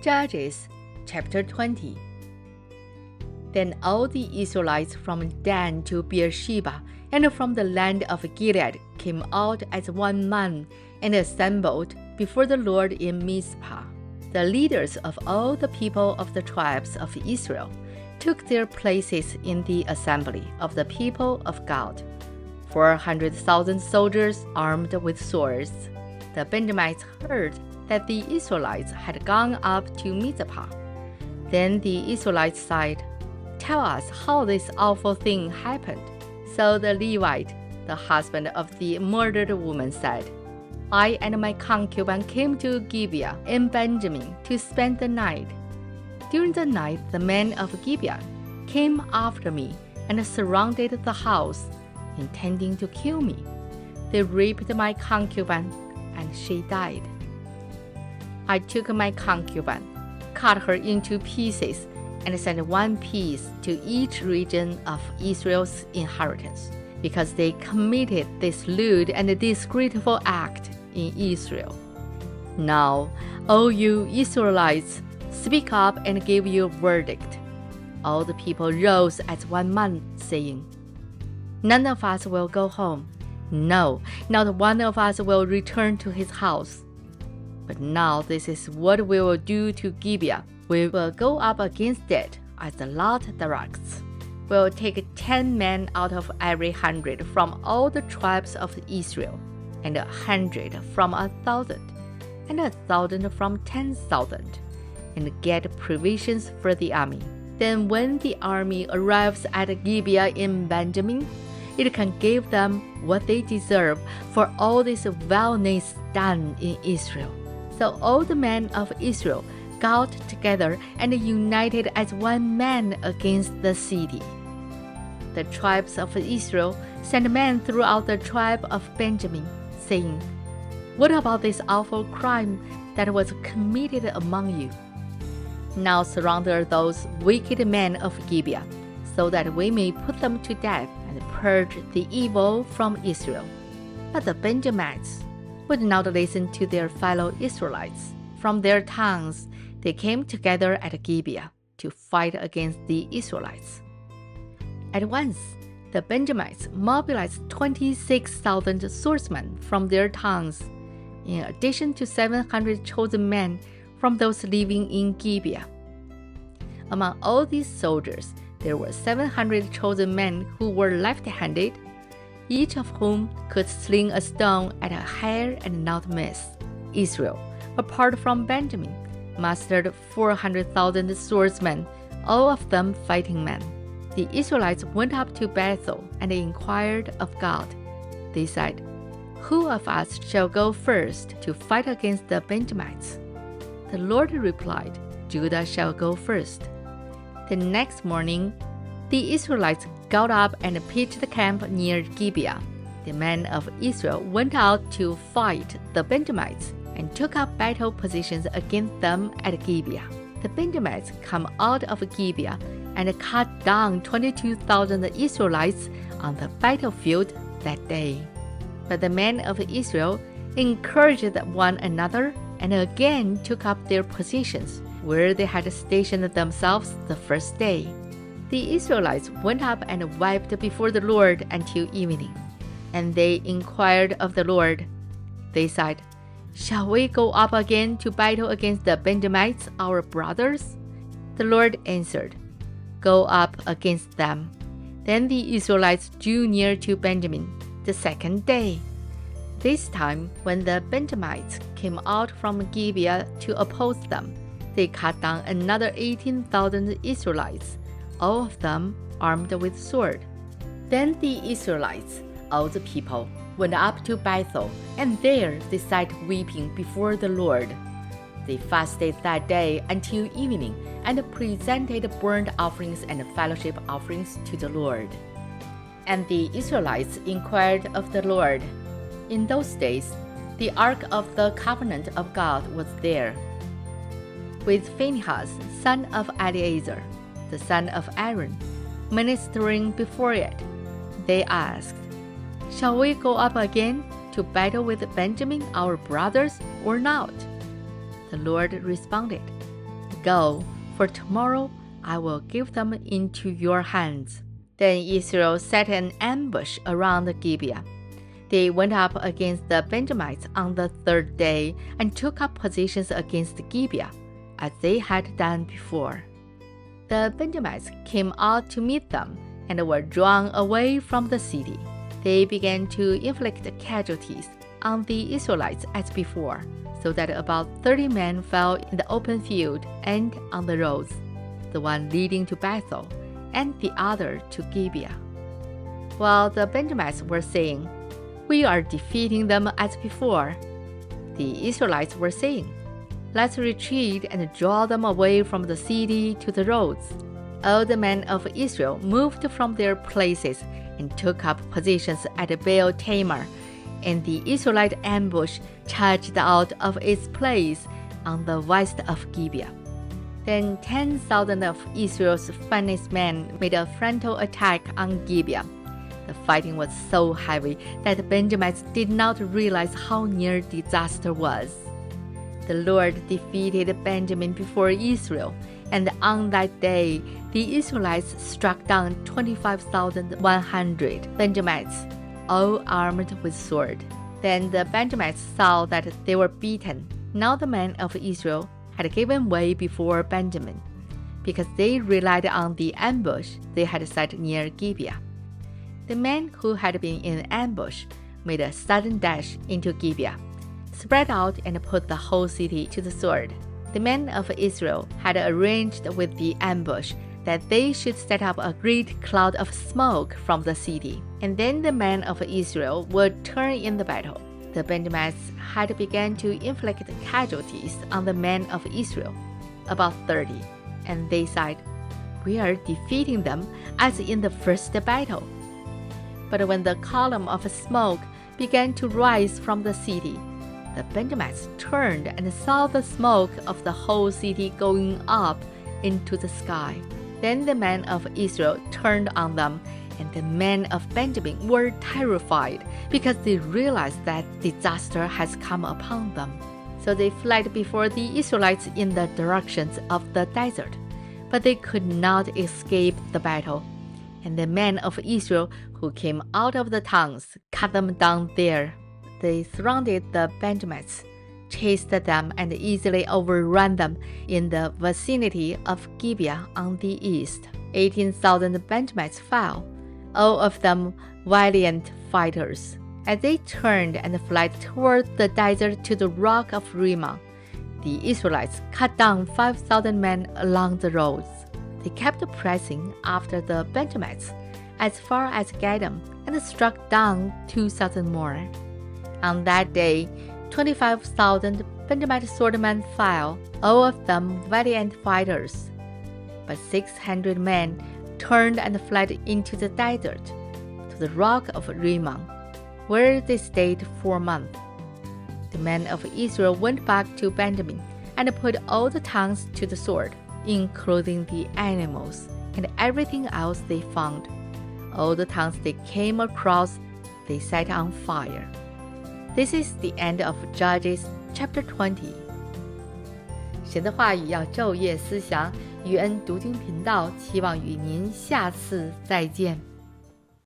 Judges chapter 20. Then all the Israelites from Dan to Beersheba and from the land of Gilead came out as one man and assembled before the Lord in Mizpah. The leaders of all the people of the tribes of Israel took their places in the assembly of the people of God, 400,000 soldiers armed with swords. The Benjamites heard that the Israelites had gone up to Mizpah. Then the Israelites said, "Tell us how this awful thing happened." So the Levite, the husband of the murdered woman, said, "I and my concubine came to Gibeah in Benjamin to spend the night. During the night, the men of Gibeah came after me and surrounded the house, intending to kill me. They raped my concubine, and she died. I took my concubine, cut her into pieces, and sent one piece to each region of Israel's inheritance, because they committed this lewd and disgraceful act in Israel. Now, all you Israelites, speak up and give your verdict." All the people rose as one man, saying, "None of us will go home. No, not one of us will return to his house. But now this is what we will do to Gibeah. We will go up against it as the Lord directs. We will take 10 men out of every 100 from all the tribes of Israel, and 100 from 1,000, and 1,000 from 10,000, and get provisions for the army. Then when the army arrives at Gibeah in Benjamin, it can give them what they deserve for all this vileness done in Israel." So all the men of Israel got together and united as one man against the city. The tribes of Israel sent men throughout the tribe of Benjamin, saying, "What about this awful crime that was committed among you? Now surround those wicked men of Gibeah, so that we may put them to death and purge the evil from Israel." But the Benjamites would not listen to their fellow Israelites. From their towns, they came together at Gibeah to fight against the Israelites. At once, the Benjamites mobilized 26,000 swordsmen from their towns, in addition to 700 chosen men from those living in Gibeah. Among all these soldiers, there were 700 chosen men who were left-handed, each of whom could sling a stone at a hair and not miss. Israel, apart from Benjamin, mustered 400,000 swordsmen, all of them fighting men. The Israelites went up to Bethel and inquired of God. They said, "Who of us shall go first to fight against the Benjamites?" The Lord replied, "Judah shall go first." The next morning, the Israelites got up and pitched the camp near Gibeah. The men of Israel went out to fight the Benjamites and took up battle positions against them at Gibeah. The Benjamites come out of Gibeah and cut down 22,000 Israelites on the battlefield that day. But the men of Israel encouraged one another and again took up their positions where they had stationed themselves the first day. The Israelites went up and wept before the Lord until evening, and they inquired of the Lord. They said, "Shall we go up again to battle against the Benjamites, our brothers?" The Lord answered, "Go up against them." Then the Israelites drew near to Benjamin the second day. This time, when the Benjamites came out from Gibeah to oppose them, they cut down another 18,000 Israelites, all of them armed with sword. Then the Israelites, all the people, went up to Bethel, and there they sat weeping before the Lord. They fasted that day until evening and presented burnt offerings and fellowship offerings to the Lord. And the Israelites inquired of the Lord. In those days, the Ark of the Covenant of God was there, with Phinehas, son of Eleazar, the son of Aaron, ministering before it. They asked, "Shall we go up again to battle with Benjamin, our brothers, or not?" The Lord responded, go, for tomorrow I will give them into your hands." Then Israel set an ambush around Gibeah. They went up against the Benjamites on the third day and took up positions against Gibeah, as they had done before. The Benjamites came out to meet them and were drawn away from the city. They began to inflict casualties on the Israelites as before, so that about 30 men fell in the open field and on the roads, the one leading to Bethel and the other to Gibeah. While the Benjamites were saying, "We are defeating them as before," the Israelites were saying, "Let's retreat and draw them away from the city to the roads." All the men of Israel moved from their places and took up positions at Baal Tamar, and the Israelite ambush charged out of its place on the west of Gibeah. Then 10,000 of Israel's finest men made a frontal attack on Gibeah. The fighting was so heavy that the Benjamites did not realize how near disaster was. The Lord defeated Benjamin before Israel, and on that day the Israelites struck down 25,100 Benjamites, all armed with sword. Then the Benjamites saw that they were beaten. Now the men of Israel had given way before Benjamin, because they relied on the ambush they had set near Gibeah. The men who had been in ambush made a sudden dash into Gibeah, spread out and put the whole city to the sword. The men of Israel had arranged with the ambush that they should set up a great cloud of smoke from the city, and then the men of Israel would turn in the battle. The Benjamites had begun to inflict casualties on the men of Israel, about 30, and they said, "We are defeating them as in the first battle." But when the column of smoke began to rise from the city, the Benjamites turned and saw the smoke of the whole city going up into the sky. Then the men of Israel turned on them, and the men of Benjamin were terrified because they realized that disaster has come upon them. So they fled before the Israelites in the directions of the desert, but they could not escape the battle. And the men of Israel who came out of the towns cut them down there. They surrounded the Benjamites, chased them, and easily overran them in the vicinity of Gibeah on the east. 18,000 Benjamites fell, all of them valiant fighters. As they turned and fled toward the desert to the rock of Rimmon, the Israelites cut down 5,000 men along the roads. They kept pressing after the Benjamites as far as Gadam and struck down 2,000 more. On that day, 25,000 Benjamite swordmen fell, all of them valiant fighters. But 600 men turned and fled into the desert, to the rock of Rimmon, where they stayed 4 months. The men of Israel went back to Benjamin and put all the towns to the sword, including the animals and everything else they found. All the towns they came across, they set on fire. This is the end of Judges chapter 20. 神的话语要昼夜思想，与恩读经频道期望与您下次再见。